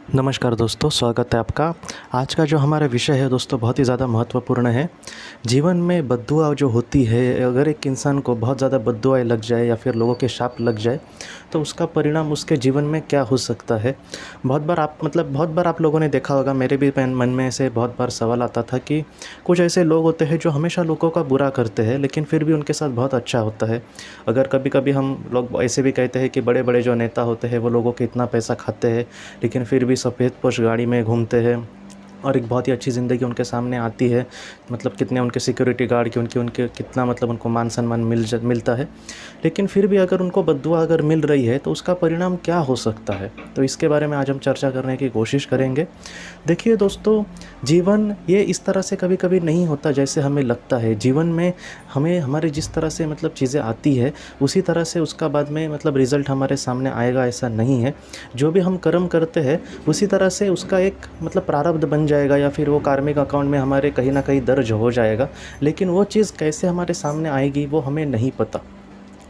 नमस्कार दोस्तों, स्वागत है आपका। आज का जो हमारा विषय है दोस्तों बहुत ही ज़्यादा महत्वपूर्ण है। जीवन में बद्दुआ जो होती है, अगर एक इंसान को बहुत ज़्यादा बद्दुआएँ लग जाए या फिर लोगों के शाप लग जाए, तो उसका परिणाम उसके जीवन में क्या हो सकता है। बहुत बार आप लोगों ने देखा होगा, मेरे भी मन में ऐसे बहुत बार सवाल आता था कि कुछ ऐसे लोग होते हैं जो हमेशा लोगों का बुरा करते हैं, लेकिन फिर भी उनके साथ बहुत अच्छा होता है। अगर कभी-कभी हम लोग ऐसे भी कहते हैं कि बड़े-बड़े जो नेता होते हैं वो लोगों के इतना पैसा खाते हैं, लेकिन फिर भी सफ़ेद पोश गाड़ी में घूमते हैं और एक बहुत ही अच्छी ज़िंदगी उनके सामने आती है। मतलब कितने उनके सिक्योरिटी गार्ड की उनके उनके कितना मतलब उनको मान सम्मान मिलता है। लेकिन फिर भी अगर उनको बद्दुआ अगर मिल रही है तो उसका परिणाम क्या हो सकता है, तो इसके बारे में आज हम चर्चा करने की कोशिश करेंगे। देखिए दोस्तों, जीवन ये इस तरह से कभी-कभी नहीं होता जैसे हमें लगता है। जीवन में हमें हमारे जिस तरह से मतलब चीज़ें आती है, उसी तरह से उसका बाद में मतलब रिज़ल्ट हमारे सामने आएगा, ऐसा नहीं है। जो भी हम कर्म करते हैं उसी तरह से उसका एक मतलब प्रारब्ध बन जाएगा या फिर वो कार्मिक अकाउंट में हमारे कहीं न कहीं दर्ज हो जाएगा। लेकिन वो चीज़ कैसे हमारे सामने आएगी वो हमें नहीं पता।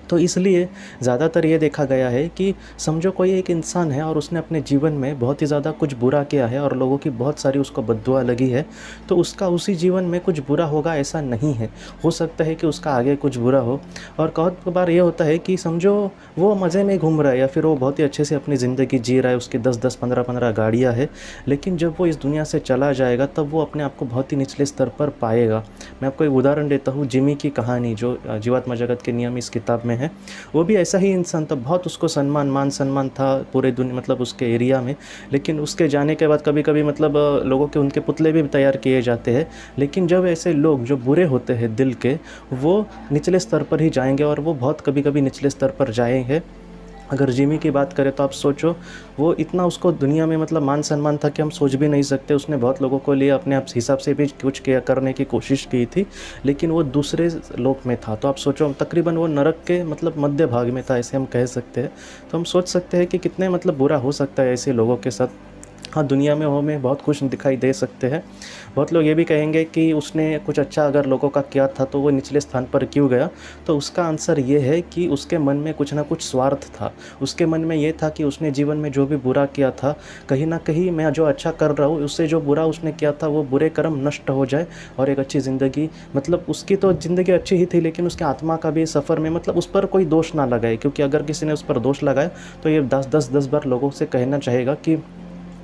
तो इसलिए ज़्यादातर ये देखा गया है कि समझो कोई एक इंसान है और उसने अपने जीवन में बहुत ही ज़्यादा कुछ बुरा किया है और लोगों की बहुत सारी उसको बद्दुआ लगी है, तो उसका उसी जीवन में कुछ बुरा होगा ऐसा नहीं है। हो सकता है कि उसका आगे कुछ बुरा हो। और बहुत बार ये होता है कि समझो वो मज़े में घूम रहा है या फिर वो बहुत ही अच्छे से अपनी ज़िंदगी जी रहा है, उसकी 10-10, 15-15 गाड़ियाँ हैं, लेकिन जब वो इस दुनिया से चला जाएगा तब वो अपने आप को बहुत ही निचले स्तर पर पाएगा। मैं आपको एक उदाहरण देता हूँ, जिमी की कहानी जो जीवात्मा जगत के नियम इस किताब में है। वो भी ऐसा ही इंसान था, बहुत उसको मान सम्मान था पूरे दुनिया मतलब उसके एरिया में। लेकिन उसके जाने के बाद कभी-कभी मतलब लोगों के उनके पुतले भी तैयार किए जाते हैं। लेकिन जब ऐसे लोग जो बुरे होते हैं दिल के, वो निचले स्तर पर ही जाएँगे और वो बहुत कभी-कभी निचले स्तर पर जाएँगे। अगर जिमी की बात करें तो आप सोचो, वो इतना उसको दुनिया में मतलब मान सम्मान था कि हम सोच भी नहीं सकते। उसने बहुत लोगों को लिए अपने आप हिसाब से भी कुछ किया करने की कोशिश की थी, लेकिन वो दूसरे लोक में था। तो आप सोचो, तकरीबन वो नरक के मतलब मध्य भाग में था, ऐसे हम कह सकते हैं। तो हम सोच सकते हैं कि कितने मतलब बुरा हो सकता है ऐसे लोगों के साथ। हाँ, दुनिया में हमें बहुत खुश दिखाई दे सकते हैं। बहुत लोग ये भी कहेंगे कि उसने कुछ अच्छा अगर लोगों का किया था तो वो निचले स्थान पर क्यों गया? तो उसका आंसर ये है कि उसके मन में कुछ ना कुछ स्वार्थ था। उसके मन में ये था कि उसने जीवन में जो भी बुरा किया था, कहीं न कहीं मैं जो अच्छा कर रहा हूँ, उससे जो बुरा उसने किया था वो बुरे कर्म नष्ट हो जाए और एक अच्छी ज़िंदगी, मतलब उसकी तो ज़िंदगी अच्छी ही थी, लेकिन उसकी आत्मा का भी सफ़र में मतलब उस पर कोई दोष ना लगाए। क्योंकि अगर किसी ने उस पर दोष लगाया तो ये 10 बार लोगों से कहना चाहेगा कि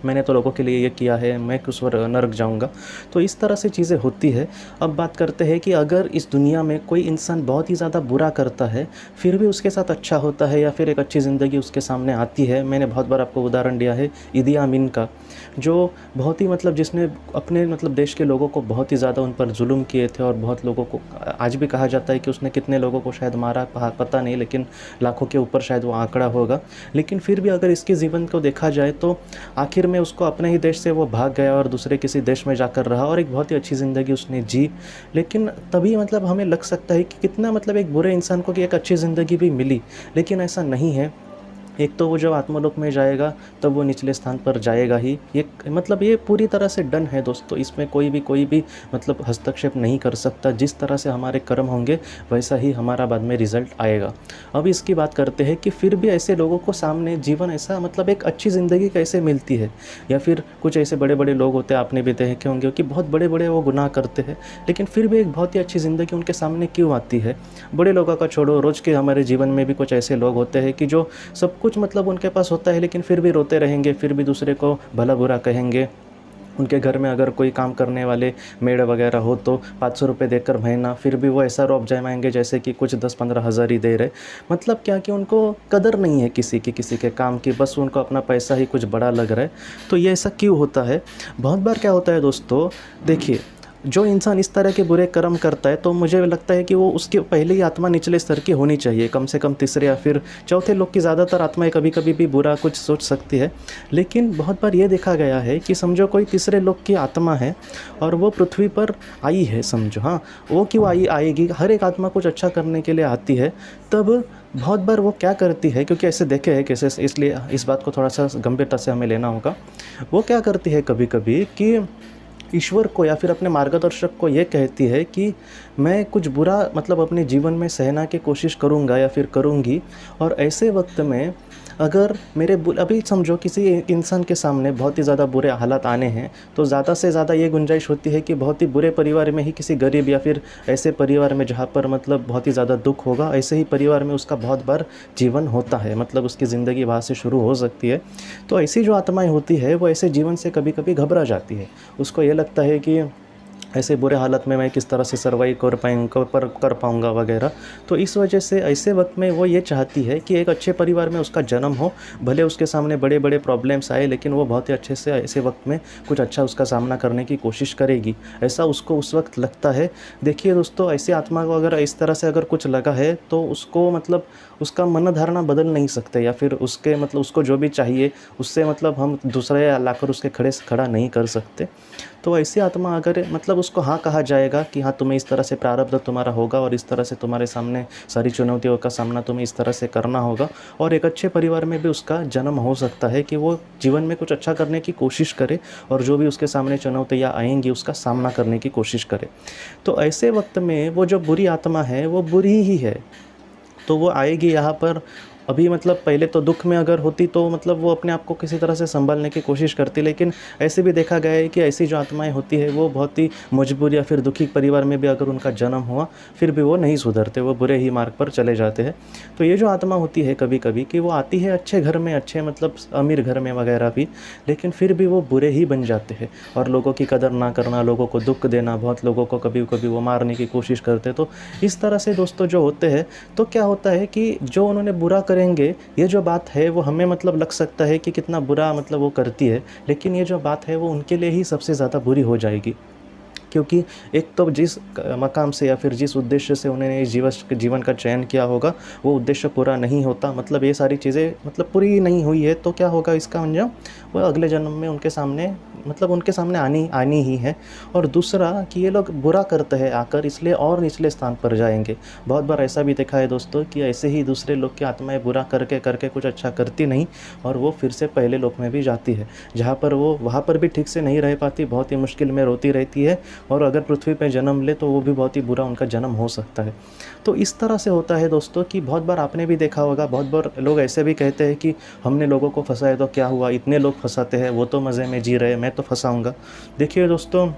मैंने तो लोगों के लिए ये किया है, मैं किस बार नरक जाऊंगा। तो इस तरह से चीज़ें होती है। अब बात करते हैं कि अगर इस दुनिया में कोई इंसान बहुत ही ज़्यादा बुरा करता है, फिर भी उसके साथ अच्छा होता है या फिर एक अच्छी ज़िंदगी उसके सामने आती है। मैंने बहुत बार आपको उदाहरण दिया है इदी अमीन का, जो बहुत ही मतलब जिसने अपने मतलब देश के लोगों को बहुत ही ज़्यादा उन पर जुल्म किए थे और बहुत लोगों को, आज भी कहा जाता है कि उसने कितने लोगों को शायद मारा पता नहीं, लेकिन लाखों के ऊपर शायद वो आंकड़ा होगा। लेकिन फिर भी अगर इसके जीवन को देखा जाए तो आखिर में उसको अपने ही देश से वो भाग गया और दूसरे किसी देश में जाकर रहा और एक बहुत ही अच्छी ज़िंदगी उसने जी। लेकिन तभी मतलब हमें लग सकता है कि कितना मतलब एक बुरे इंसान को कि एक अच्छी ज़िंदगी भी मिली, लेकिन ऐसा नहीं है। एक तो वो जब आत्मलोक में जाएगा तब वो निचले स्थान पर जाएगा ही। ये मतलब ये पूरी तरह से डन है दोस्तों, इसमें कोई भी मतलब हस्तक्षेप नहीं कर सकता। जिस तरह से हमारे कर्म होंगे वैसा ही हमारा बाद में रिज़ल्ट आएगा। अब इसकी बात करते हैं कि फिर भी ऐसे लोगों को सामने जीवन ऐसा मतलब एक अच्छी ज़िंदगी कैसे मिलती है, या फिर कुछ ऐसे बड़े-बड़े लोग होते हैं, आपने भी देखे होंगे कि बहुत बड़े-बड़े वो गुनाह करते हैं, लेकिन फिर भी एक बहुत ही अच्छी ज़िंदगी उनके सामने क्यों आती है। बड़े लोगों का छोड़ो, रोज़ के हमारे जीवन में भी कुछ ऐसे लोग होते हैं कि जो सब कुछ मतलब उनके पास होता है, लेकिन फिर भी रोते रहेंगे, फिर भी दूसरे को भला बुरा कहेंगे। उनके घर में अगर कोई काम करने वाले मेड वगैरह हो तो 500 रुपये देकर महीना, फिर भी वो ऐसा रौब जमाएँगे जैसे कि कुछ 10-15 हज़ार ही दे रहे। मतलब क्या कि उनको कदर नहीं है किसी के काम की, बस उनको अपना पैसा ही कुछ बड़ा लग रहा है। तो ये ऐसा क्यों होता है? बहुत बार क्या होता है दोस्तों, देखिए, जो इंसान इस तरह के बुरे कर्म करता है तो मुझे लगता है कि वो उसकी पहले ही आत्मा निचले स्तर की होनी चाहिए, कम से कम तीसरे या फिर चौथे लोग की। ज़्यादातर आत्माएं कभी-कभी भी बुरा कुछ सोच सकती है, लेकिन बहुत बार ये देखा गया है कि समझो कोई तीसरे लोग की आत्मा है और वो पृथ्वी पर आई है, समझो, हाँ, वो क्यों आएगी? हर एक आत्मा कुछ अच्छा करने के लिए आती है। तब बहुत बार वो क्या करती है, क्योंकि ऐसे देखे हैं केसेस, इसलिए इस बात को थोड़ा सा गंभीरता से हमें लेना होगा। वो क्या करती है कभी-कभी कि ईश्वर को या फिर अपने मार्गदर्शक को ये कहती है कि मैं कुछ बुरा मतलब अपने जीवन में सहना की कोशिश करूँगा या फिर करूँगी, और ऐसे वक्त में अगर अभी समझो किसी इंसान के सामने बहुत ही ज़्यादा बुरे हालात आने हैं, तो ज़्यादा से ज़्यादा ये गुंजाइश होती है कि बहुत ही बुरे परिवार में ही किसी गरीब या फिर ऐसे परिवार में जहाँ पर मतलब बहुत ही ज़्यादा दुख होगा, ऐसे ही परिवार में उसका बहुत बार जीवन होता है, मतलब उसकी ज़िंदगी वहाँ से शुरू हो सकती है। तो ऐसी जो आत्माएँ होती है वो ऐसे जीवन से कभी कभी घबरा जाती है। उसको ये लगता है कि ऐसे बुरे हालत में मैं किस तरह से सर्वाइव कर पाऊँगा वगैरह। तो इस वजह से ऐसे वक्त में वो ये चाहती है कि एक अच्छे परिवार में उसका जन्म हो, भले उसके सामने बड़े बड़े प्रॉब्लम्स आए, लेकिन वो बहुत ही अच्छे से ऐसे वक्त में कुछ अच्छा उसका सामना करने की कोशिश करेगी, ऐसा उसको उस वक्त लगता है। देखिए दोस्तों, ऐसी आत्मा को अगर इस तरह से अगर कुछ लगा है तो उसको मतलब उसका मन धारणा बदल नहीं सकते, या फिर उसके मतलब उसको जो भी चाहिए उससे मतलब हम दूसरे लाकर उसके खड़े से खड़ा नहीं कर सकते। तो ऐसी आत्मा अगर मतलब उसको हाँ कहा जाएगा कि हाँ तुम्हें इस तरह से प्रारब्ध तुम्हारा होगा और इस तरह से तुम्हारे सामने सारी चुनौतियों का सामना तुम्हें इस तरह से करना होगा, और एक अच्छे परिवार में भी उसका जन्म हो सकता है कि वो जीवन में कुछ अच्छा करने की कोशिश करे और जो भी उसके सामने चुनौतियाँ आएंगी उसका सामना करने की कोशिश करे। तो ऐसे वक्त में वो जो बुरी आत्मा है वो बुरी ही है, तो वो आएगी यहाँ पर। अभी मतलब पहले तो दुख में अगर होती तो मतलब वो अपने आप को किसी तरह से संभालने की कोशिश करती, लेकिन ऐसे भी देखा गया है कि ऐसी जो आत्माएं होती है वो बहुत ही मजबूर या फिर दुखी परिवार में भी अगर उनका जन्म हुआ फिर भी वो नहीं सुधरते, वो बुरे ही मार्ग पर चले जाते हैं। तो ये जो आत्मा होती है कभी कभी कि वो आती है अच्छे घर में, अच्छे मतलब अमीर घर में वगैरह भी, लेकिन फिर भी वो बुरे ही बन जाते हैं और लोगों की कदर ना करना, लोगों को दुख देना, बहुत लोगों को कभी कभी वो मारने की कोशिश करते। तो इस तरह से दोस्तों जो होते हैं, तो क्या होता है कि जो उन्होंने बुरा करेंगे, ये जो बात है वो हमें मतलब लग सकता है कि कितना बुरा मतलब वो करती है, लेकिन ये जो बात है वो उनके लिए ही सबसे ज़्यादा बुरी हो जाएगी। क्योंकि एक तो जिस मकाम से या फिर जिस उद्देश्य से उन्होंने जीवन का चयन किया होगा वो उद्देश्य पूरा नहीं होता, मतलब ये सारी चीज़ें मतलब पूरी नहीं हुई है, तो क्या होगा इसका अंजाम, वो अगले जन्म में उनके सामने मतलब उनके सामने आनी ही है। और दूसरा कि ये लोग बुरा करते हैं आकर, इसलिए और निचले स्थान पर जाएंगे। बहुत बार ऐसा भी देखा है दोस्तों कि ऐसे ही दूसरे लोग की आत्माएं बुरा करके करके कुछ अच्छा करती नहीं और वो फिर से पहले लोक में भी जाती है, जहाँ पर वो वहाँ पर भी ठीक से नहीं रह पाती, बहुत ही मुश्किल में रोती रहती है, और अगर पृथ्वी पर जन्म ले तो वो भी बहुत ही बुरा उनका जन्म हो सकता है। तो इस तरह से होता है दोस्तों कि बहुत बार आपने भी देखा होगा, बहुत बार लोग ऐसे भी कहते हैं कि हमने लोगों को फंसाया तो क्या हुआ, इतने लोग फंसाते हैं, वो तो मज़े में जी रहे, मैं तो फंसाऊंगा। देखिए दोस्तों,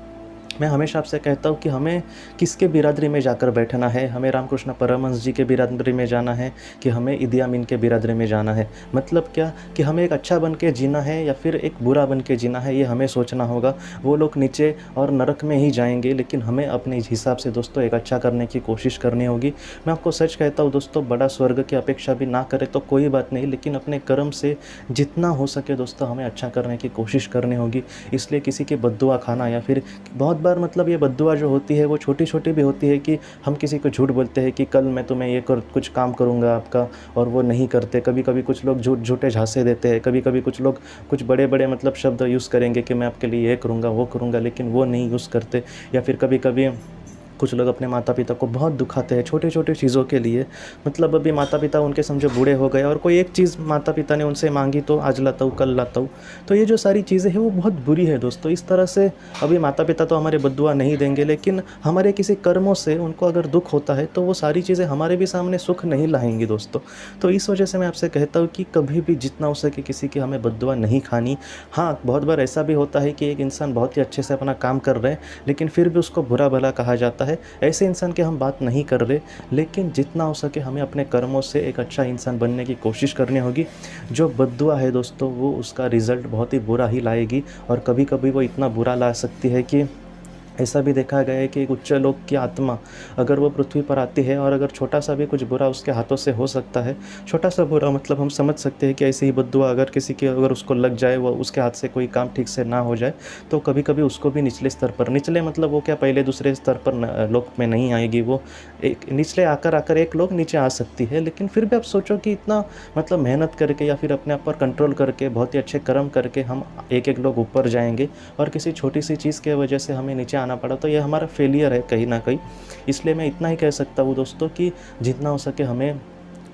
मैं हमेशा आपसे कहता हूँ कि हमें किसके बिरादरी में जाकर बैठना है, हमें रामकृष्ण परमहंस जी के बिरादरी में जाना है कि हमें इदी अमीन के बिरादरी में जाना है। मतलब क्या कि हमें एक अच्छा बन के जीना है या फिर एक बुरा बन के जीना है, ये हमें सोचना होगा। वो लोग नीचे और नरक में ही जाएंगे, लेकिन हमें अपने हिसाब से दोस्तों एक अच्छा करने की कोशिश करनी होगी। मैं आपको सच कहता हूँ दोस्तों, बड़ा स्वर्ग की अपेक्षा भी ना करे तो कोई बात नहीं, लेकिन अपने कर्म से जितना हो सके दोस्तों हमें अच्छा करने की कोशिश करनी होगी। इसलिए किसी की बद्दुआ खाना या फिर बहुत बार मतलब ये बद्दुआ जो होती है वो छोटी छोटी भी होती है कि हम किसी को झूठ बोलते हैं कि कल मैं तुम्हें कुछ काम करूँगा आपका, और वो नहीं करते। कभी कभी कुछ लोग झूठे झांसे देते हैं, कभी कभी कुछ लोग कुछ बड़े बड़े मतलब शब्द यूज़ करेंगे कि मैं आपके लिए ये करूँगा वो करूँगा, लेकिन वो नहीं यूज़ करते। या फिर कभी कभी कुछ लोग अपने माता पिता को बहुत दुखाते हैं छोटे छोटे चीज़ों के लिए। मतलब अभी माता पिता उनके समझो बूढ़े हो गए और कोई एक चीज़ माता पिता ने उनसे मांगी तो आज लाता हूँ कल लाता हूँ, तो ये जो सारी चीज़ें हैं वो बहुत बुरी है दोस्तों। इस तरह से अभी माता पिता तो हमारे बद्दुआ नहीं देंगे, लेकिन हमारे किसी कर्मों से उनको अगर दुख होता है तो वो सारी चीज़ें हमारे भी सामने सुख नहीं लाएंगी दोस्तों। तो इस वजह से मैं आपसे कहता हूँ कि कभी भी जितना हो सके किसी की हमें बद्दुआ नहीं खानी। हाँ, बहुत बार ऐसा भी होता है कि एक इंसान बहुत ही अच्छे से अपना काम कर रहे हैं लेकिन फिर भी उसको बुरा भला कहा जाता है, ऐसे इंसान की हम बात नहीं कर रहे, लेकिन जितना हो सके हमें अपने कर्मों से एक अच्छा इंसान बनने की कोशिश करनी होगी। जो बद्दुआ है दोस्तों वो उसका रिज़ल्ट बहुत ही बुरा ही लाएगी, और कभी कभी वो इतना बुरा ला सकती है कि ऐसा भी देखा गया है कि एक उच्च लोक की आत्मा अगर वो पृथ्वी पर आती है और अगर छोटा सा भी कुछ बुरा उसके हाथों से हो सकता है, छोटा सा बुरा मतलब हम समझ सकते हैं कि ऐसे ही बद्दुआ अगर किसी की अगर उसको लग जाए, वो उसके हाथ से कोई काम ठीक से ना हो जाए, तो कभी कभी उसको भी निचले स्तर पर, निचले मतलब वो क्या पहले दूसरे स्तर पर लोक में नहीं आएगी, वो एक निचले आकर एक लोग नीचे आ सकती है। लेकिन फिर भी आप सोचो कि इतना मतलब मेहनत करके या फिर अपने आप पर कंट्रोल करके बहुत ही अच्छे कर्म करके हम एक एक लोग ऊपर जाएंगे, और किसी छोटी सी चीज़ की वजह से हमें नीचे आना पड़ा तो ये हमारा फेलियर है कहीं ना कहीं। इसलिए मैं इतना ही कह सकता हूँ दोस्तों कि जितना हो सके हमें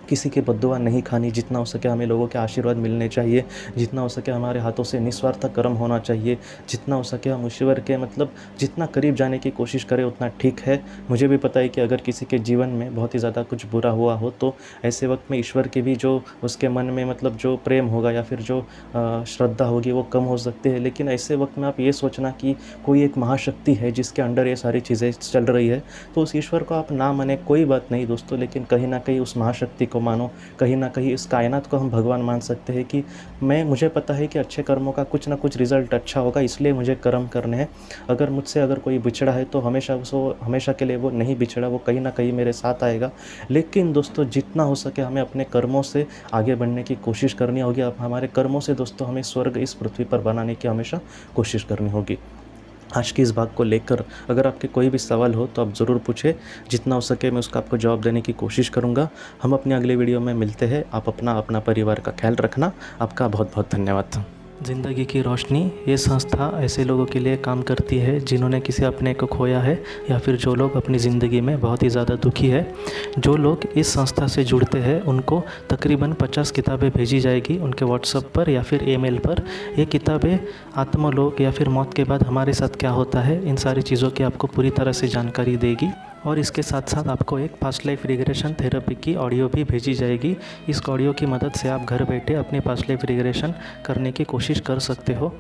किसी की बद्दुआ नहीं खानी, जितना हो सके हमें लोगों के आशीर्वाद मिलने चाहिए, जितना हो सके हमारे हाथों से निस्वार्थ कर्म होना चाहिए, जितना हो सके हम ईश्वर के मतलब जितना करीब जाने की कोशिश करें उतना ठीक है। मुझे भी पता है कि अगर किसी के जीवन में बहुत ही ज़्यादा कुछ बुरा हुआ हो तो ऐसे वक्त में ईश्वर की भी जो उसके मन में मतलब जो प्रेम होगा या फिर जो श्रद्धा होगी वो कम हो सकती है। लेकिन ऐसे वक्त में आप ये सोचना कि कोई एक महाशक्ति है जिसके अंडर ये सारी चीज़ें चल रही है, तो उस ईश्वर को आप ना माने कोई बात नहीं दोस्तों, लेकिन कहीं ना कहीं उस महाशक्ति को मानो, कहीं ना कहीं इस कायनात को हम भगवान मान सकते हैं कि मुझे पता है कि अच्छे कर्मों का कुछ ना कुछ रिजल्ट अच्छा होगा, इसलिए मुझे कर्म करने हैं। अगर मुझसे अगर कोई बिछड़ा है तो हमेशा के लिए वो नहीं बिछड़ा, वो कहीं ना कहीं मेरे साथ आएगा। लेकिन दोस्तों जितना हो सके हमें अपने कर्मों से आगे बढ़ने की कोशिश करनी होगी। अब हमारे कर्मों से दोस्तों हमें स्वर्ग इस पृथ्वी पर बनाने की हमेशा कोशिश करनी होगी। आज की इस बात को लेकर अगर आपके कोई भी सवाल हो तो आप ज़रूर पूछें, जितना हो सके मैं उसका आपको जवाब देने की कोशिश करूँगा। हम अपने अगले वीडियो में मिलते हैं। आप अपना परिवार का ख्याल रखना। आपका बहुत बहुत धन्यवाद। ज़िंदगी की रोशनी ये संस्था ऐसे लोगों के लिए काम करती है जिन्होंने किसी अपने को खोया है या फिर जो लोग अपनी ज़िंदगी में बहुत ही ज़्यादा दुखी है। जो लोग इस संस्था से जुड़ते हैं उनको तकरीबन 50 किताबें भेजी जाएगी उनके व्हाट्सएप पर या फिर ईमेल पर। ये किताबें आत्मलोक या फिर मौत के बाद हमारे साथ क्या होता है इन सारी चीज़ों की आपको पूरी तरह से जानकारी देगी। और इसके साथ साथ आपको एक पास्ट लाइफ रिग्रेशन थेरेपी की ऑडियो भी भेजी जाएगी। इस ऑडियो की मदद से आप घर बैठे अपनी पास्ट लाइफ रिग्रेशन करने की कोशिश कर सकते हो।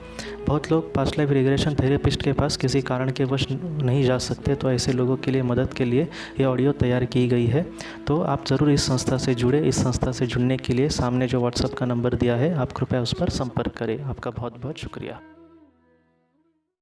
बहुत लोग पास्ट लाइफ रिग्रेशन थेरेपिस्ट के पास किसी कारण के वश नहीं जा सकते, तो ऐसे लोगों के लिए मदद के लिए ये ऑडियो तैयार की गई है। तो आप ज़रूर इस संस्था से जुड़े। इस संस्था से जुड़ने के लिए सामने जो व्हाट्सएप का नंबर दिया है आप कृपया उस पर संपर्क करें। आपका बहुत बहुत शुक्रिया।